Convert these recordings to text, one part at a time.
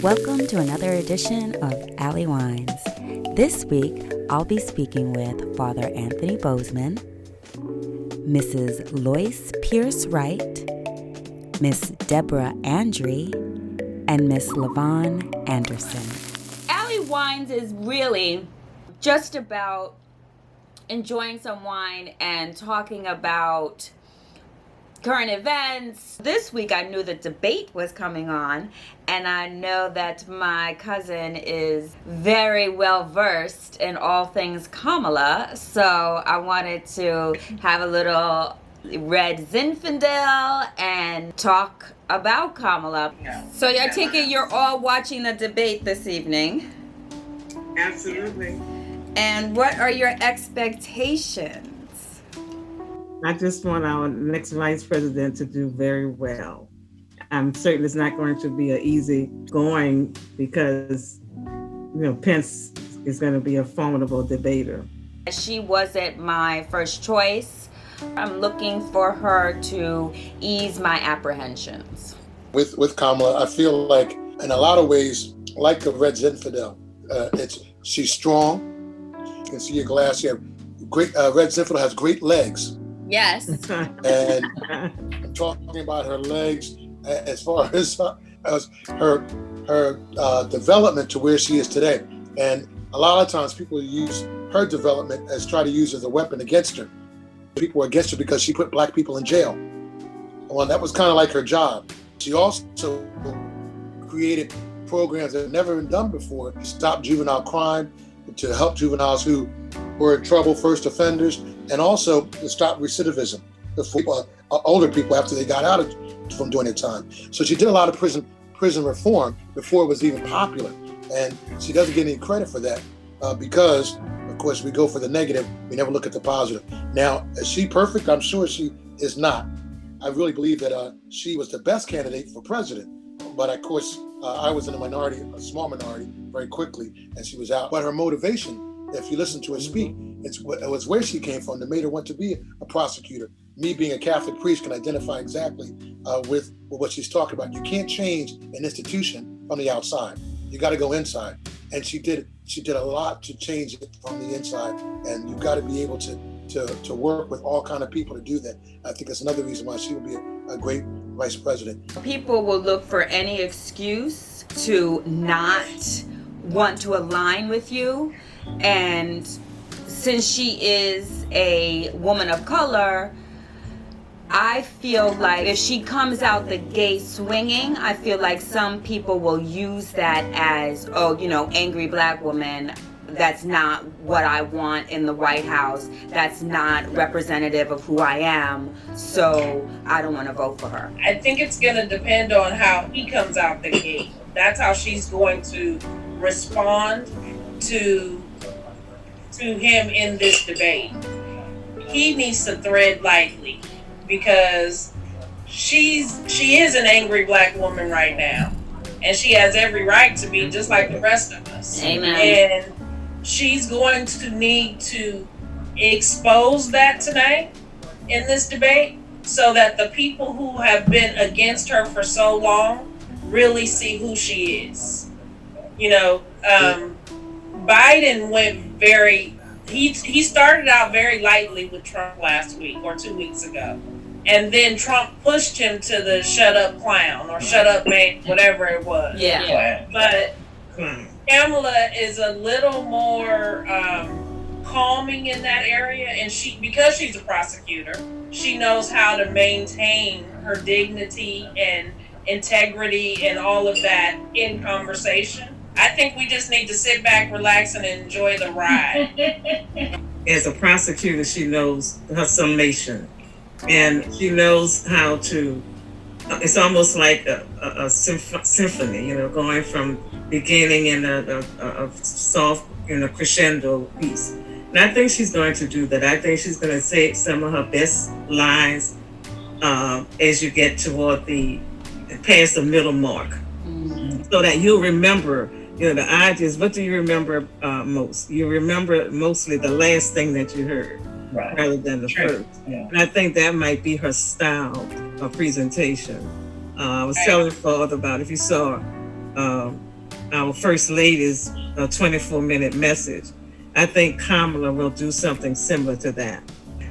Welcome to another edition of Allie Whines. This week, I'll be speaking with Father Anthony Bozeman, Mrs. Lois Pierce Wright, Miss Deborah Andre, and Miss LaVon Anderson. Allie Whines is really just about enjoying some wine and talking about current events. This week I knew the debate was coming on, and I know that my cousin is very well versed in all things Kamala, so I wanted to have a little red Zinfandel and talk about Kamala. So I take it you're all watching the debate this evening. Absolutely. And what are your expectations? I just want our next vice president to do very well. I'm certain it's not going to be an easy going because, Pence is going to be a formidable debater. She wasn't my first choice. I'm looking for her to ease my apprehensions. With Kamala, I feel like in a lot of ways, like the red Zinfandel, she's strong. You can see your glass. You have great red Zinfandel has great legs. Yes. And I'm talking about her legs as far as her development to where she is today. And a lot of times people use her development as try to use as a weapon against her. People are against her because she put black people in jail. Well, that was kind of like her job. She also created programs that have never been done before to stop juvenile crime, to help juveniles who were in trouble, first offenders, and also to stop recidivism for older people after they got out from doing their time. So she did a lot of prison reform before it was even popular. And she doesn't get any credit for that because, of course, we go for the negative. We never look at the positive. Now, is she perfect? I'm sure she is not. I really believe that she was the best candidate for president. But of course, I was in a minority, a small minority, very quickly, and she was out. But her motivation, if you listen to her speak, it was where she came from that made her want to be a prosecutor. Me being a Catholic priest can identify exactly with what she's talking about. You can't change an institution from the outside. You got to go inside. And she did a lot to change it from the inside. And you've got to be able to work with all kind of people to do that. I think that's another reason why she will be a great vice president. People will look for any excuse to not want to align with you. And since she is a woman of color, I feel like if she comes out the gate swinging, I feel like some people will use that as, angry black woman. That's not what I want in the White House. That's not representative of who I am. So I don't want to vote for her. I think it's going to depend on how he comes out the gate. That's how she's going to respond to him in this debate. He needs to tread lightly because she is an angry black woman right now, and she has every right to be just like the rest of us. Amen. And she's going to need to expose that tonight in this debate so that the people who have been against her for so long really see who she is. Biden went he started out very lightly with Trump last week or 2 weeks ago. And then Trump pushed him to the shut up clown or shut up man, whatever it was. Yeah. But Kamala is a little more calming in that area. And because she's a prosecutor, she knows how to maintain her dignity and integrity and all of that in conversation. I think we just need to sit back, relax, and enjoy the ride. As a prosecutor, she knows her summation, and she knows how to. It's almost like a symphony, going from beginning in a soft, crescendo piece. And I think she's going to do that. I think she's going to say some of her best lines as you get toward past the middle mark, so that you'll remember. The ideas, what do you remember most? You remember mostly the last thing that you heard. rather than the first. Yeah. And I think that might be her style of presentation. I was telling Father about, if you saw our First Lady's 24-minute message, I think Kamala will do something similar to that.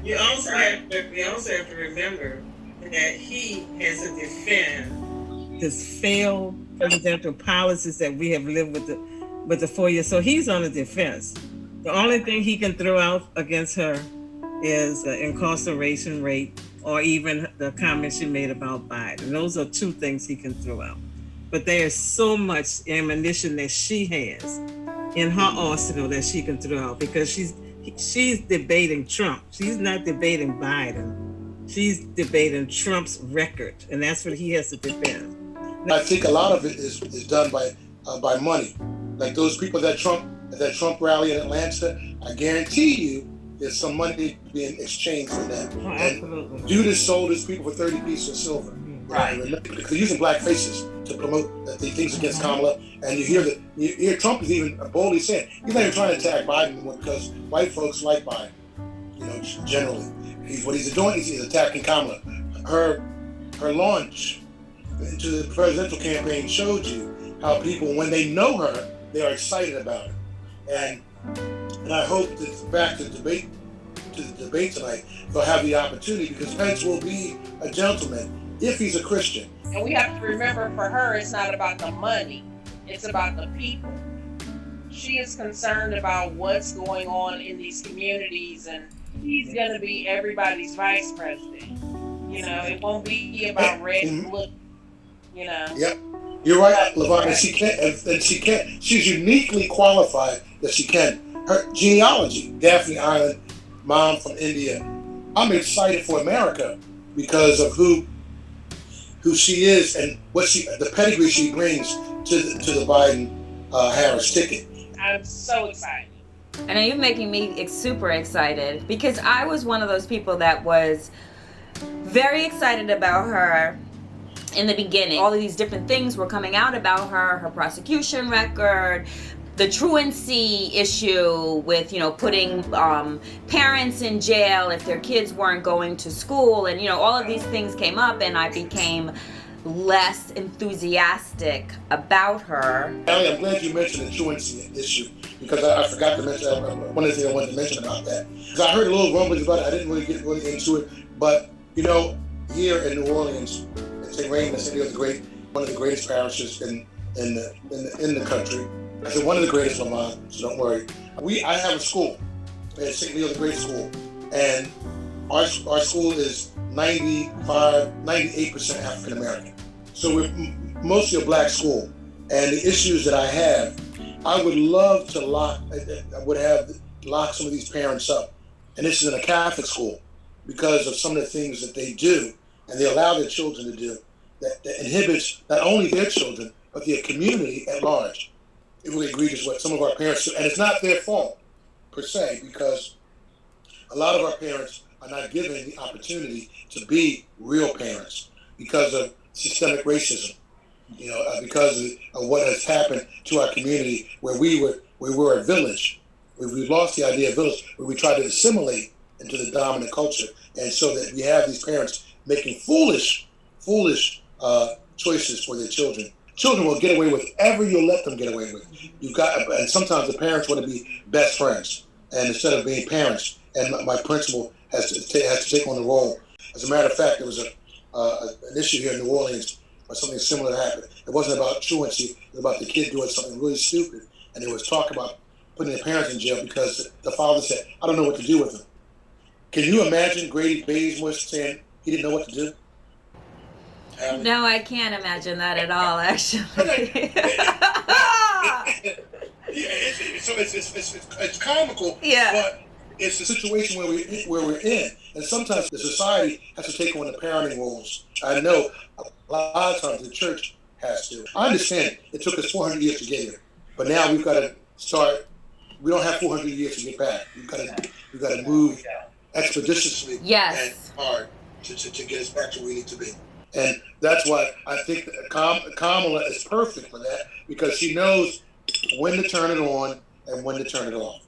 We also have to remember that he has to defend his failed presidential policies that we have lived with the 4 years. So he's on the defense. The only thing he can throw out against her is the incarceration rate, or even the comments she made about Biden. Those are two things he can throw out. But there's so much ammunition that she has in her arsenal that she can throw out, because she's debating Trump. She's not debating Biden. She's debating Trump's record, and that's what he has to defend. I think a lot of it is done by money. Like those people at that Trump rally in Atlanta, I guarantee you there's some money being exchanged for them. Oh, absolutely. And Judas sold his people for 30 pieces of silver. Right. Because they're using black faces to promote the things against Kamala. And you hear Trump is even boldly saying he's not even trying to attack Biden anymore, because white folks like Biden, generally. What he's doing is he's attacking Kamala. Her launch into the presidential campaign showed you how people, when they know her, they are excited about it. And I hope that back to the debate tonight, they'll have the opportunity, because Pence will be a gentleman if he's a Christian. And we have to remember, for her, it's not about the money, it's about the people. She is concerned about what's going on in these communities, and he's going to be everybody's vice president. It won't be about red and blue. Yep. You're right, LaVon. She's uniquely qualified that she can. Her genealogy, Daphne Island, mom from India. I'm excited for America because of who she is and the pedigree she brings to the Biden Harris ticket. I'm so excited. And you're making me super excited, because I was one of those people that was very excited about her in the beginning. All of these different things were coming out about her prosecution record, the truancy issue with, putting parents in jail if their kids weren't going to school. And, all of these things came up, and I became less enthusiastic about her. Allie, I'm glad you mentioned the truancy issue, because I forgot to mention one of the things I wanted to mention about that. Because I heard a little rumblings about it. I didn't really get into it. But, here in New Orleans, St. Raymond, one of the greatest parishes in the country. I said one of the greatest, Lamont, so don't worry. I have a school at St. Leo, the great school, and our school is 98% African American. So we're mostly a black school, and the issues that I have, I would love to lock some of these parents up. And this is in a Catholic school, because of some of the things that they do and they allow their children to do that inhibits not only their children, but their community at large. It really egregious what some of our parents do. And it's not their fault, per se, because a lot of our parents are not given the opportunity to be real parents because of systemic racism, because of what has happened to our community, where we were a village, where we lost the idea of village, where we tried to assimilate into the dominant culture. And so that we have these parents making foolish choices for their children. Children will get away with whatever you'll let them get away with. And sometimes the parents want to be best friends, and instead of being parents. And my principal has to take on the role. As a matter of fact, there was an issue here in New Orleans where something similar happened. It wasn't about truancy; it was about the kid doing something really stupid, and there was talk about putting the parents in jail because the father said, "I don't know what to do with him." Can you imagine Grady Bazemore saying he didn't know what to do? No, I can't imagine that at all, actually. It's comical, but it's a situation where we're in, and sometimes the society has to take on the parenting roles. I know a lot of times the church has to. I understand it took us 400 years to get here, but now we've got to start. We don't have 400 years to get back. We've got to move expeditiously and hard to get us back to where we need to be. And that's why I think that Kamala is perfect for that, because she knows when to turn it on and when to turn it off.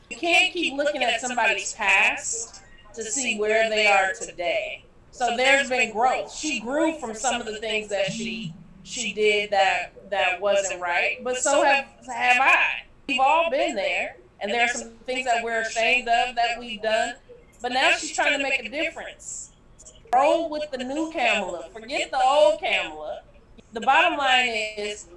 You can't keep looking at somebody's past to see where they are today. So there's been growth. She grew from some of the things that she did that wasn't right, but so have I. We've all been there, and there are some things that we're ashamed of that we've done, but now she's trying to make a difference. Roll with the new Kamala. Forget the old Kamala. The bottom line is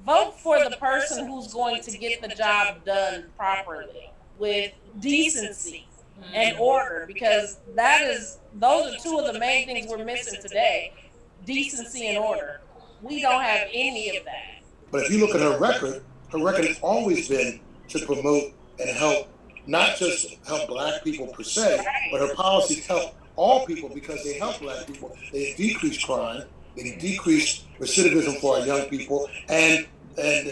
vote for the person who's going to get the job done properly with decency and order, because those are two of the main things we're missing today: decency and order. We don't have any of that. But if you look at her record has always been to promote and help, not just help Black people per se, but her policies help all people because they help Black people. They decrease crime, they decrease recidivism for our young people and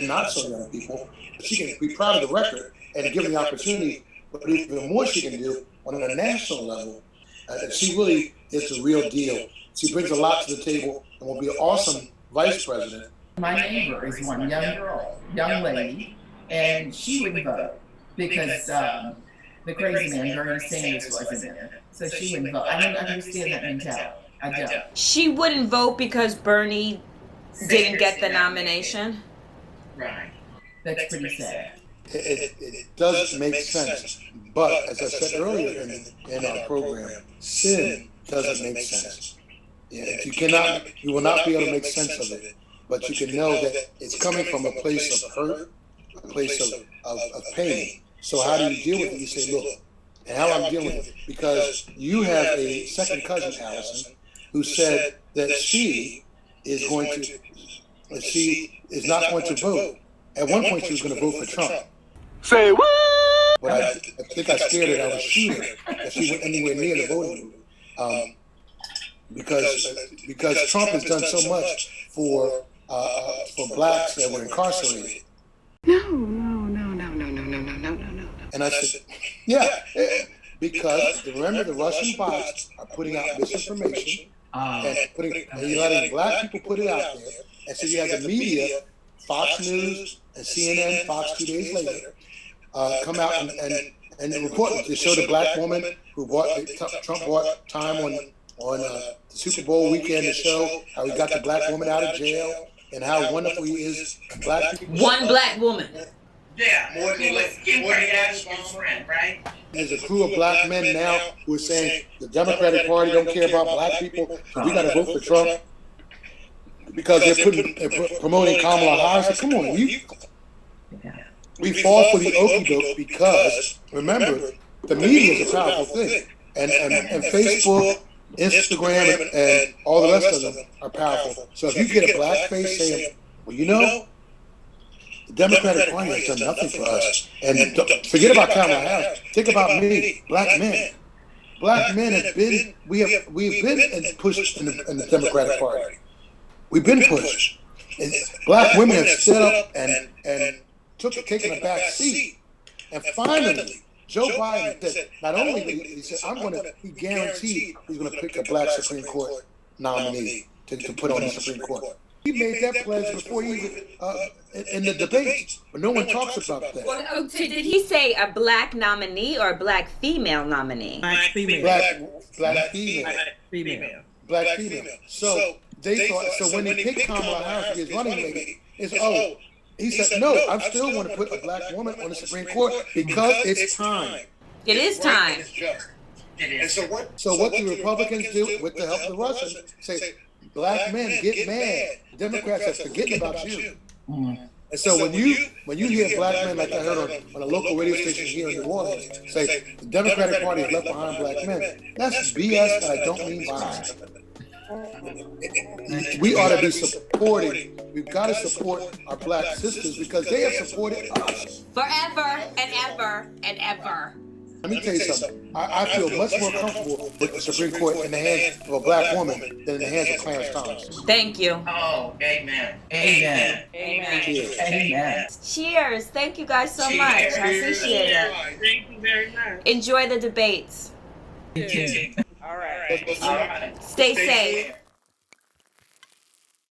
not so young people. She can be proud of the record and give them the opportunity, but even more she can do on a national level. She really is the real deal. She brings a lot to the table and will be an awesome vice president. My neighbor is one young lady, and she wouldn't vote because the crazy man, Bernie Sanders, wasn't in it. So she wouldn't vote. I don't understand that mentality. I don't. She wouldn't vote because Bernie didn't get the nomination? Right. That's pretty sad. It does make sense, but as I said earlier in our program, sin doesn't make sense. Yeah, you will not be able to make sense of it, but you can know that it's coming from a place of hurt, a place of pain. So how do you deal with it? You say, look, and how I'm dealing with it, because you have a second cousin, Allison, who said that she is not going to vote. At one point, she was going to vote for Trump. Say what? But I think I scared her that I was shooting if she went anywhere near the voting booth. Because Trump has done so much for Blacks that were incarcerated. No. And I said, yeah, because remember the Russian bots are putting out misinformation and letting Black people put it out there. And so you have the media, Fox News and CNN, Fox 2 days later, come out and report to show the Black woman who Trump bought time on the Super Bowl weekend to show how he got the Black woman out of jail and how wonderful he is. Black people. One Black woman. Yeah, more than Kim Kardashian's friend, right? There's a crew of Black men now who are saying the Democratic Party don't care about Black people, so we got to vote for Trump because they're promoting Kamala Harris. Come on, we fall for the okie doke because remember the media is a powerful thing, and Facebook, Instagram, and all the rest of them are powerful. So if you get a Black face saying, well, the Democratic Party has done nothing for us, and forget about Kamala Harris. Think about me, Black men. Black men have been we've been pushed in the Democratic Party. We've been pushed. And Black women have stood up and taken a back seat. And finally, Joe Biden said, not only he said, he guaranteed he's going to pick a Black Supreme Court nominee to put on the Supreme Court. He made that pledge before he even in the debate, but no one talks about that. Well, did he say a Black nominee or a Black female nominee? Black female. Black female. So they thought. So when they picked Kamala Harris to be his running mate, he said, no, I still want to put a Black woman on the Supreme Court because it's time. It is time. It is. So what do Republicans do with the help of the Russians? Say, Black men get mad. Democrats are forgetting about you. Mm-hmm. And so when you hear Black men, like I heard on a local radio station here in New Orleans, say the Democratic Party has left behind Black men, that's BS, and I don't mean violence. We ought to be supporting. We've got to support our Black sisters because they have supported us Forever and ever and ever. Let me tell you something. I feel much more comfortable with the Supreme Court in the hands of a Black woman than in the hands of Clarence Thomas. Thank you. Oh, amen. Amen. Amen. Cheers. Amen. Cheers. Thank you guys so much. I appreciate it. Thank you very much. Enjoy the debates. You too. All right. Stay safe.